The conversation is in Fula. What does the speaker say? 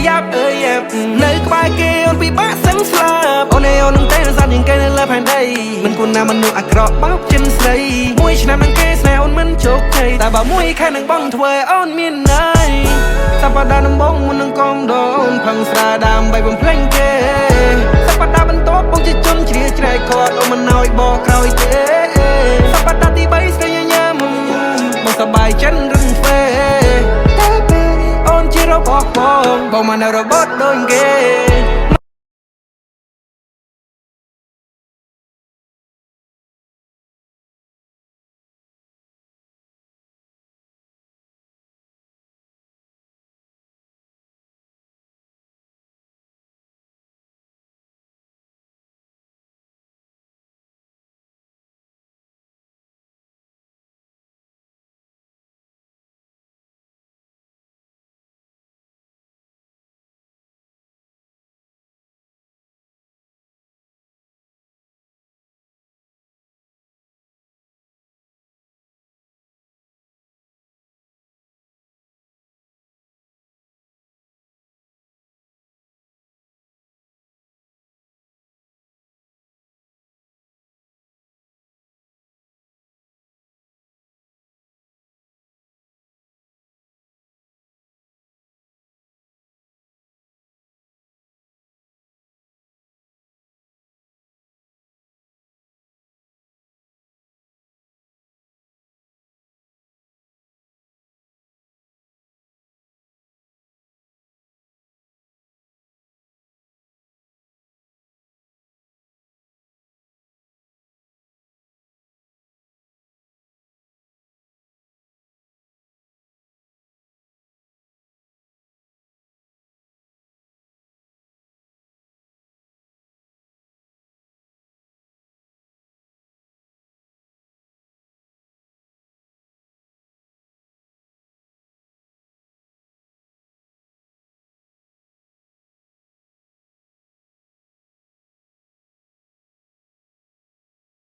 ยับในក្បែរគេអូនពិបាកសឹងស្លាប់អូនអូននឹងតែសានជាងគេនៅលើផែនដីមិនគួរណាមនុស្សអាក្រក់បោកចិនស្រីមួយឆ្នាំនឹងគេស្នេហ៍អូនមិនជោគជ័យតែបើមួយខែនឹងបងធ្វើអូនមានន័យសប្តាហ៍ដំបូងមុននឹងកងដូនផឹងស្រាដើម្បីបំភ្លេងគេសប្តាហ៍បន្ទាប់បងជាជនជ្រាលជ្រែកគាត់អូនមិនឲ្យបកក្រោយទេសប្តាហ៍ទី3ស្រីញ៉ាំបងសប្បាយចិនរឹងធ្វើតែពេលអូនជារបស់បងមកនៅរបត់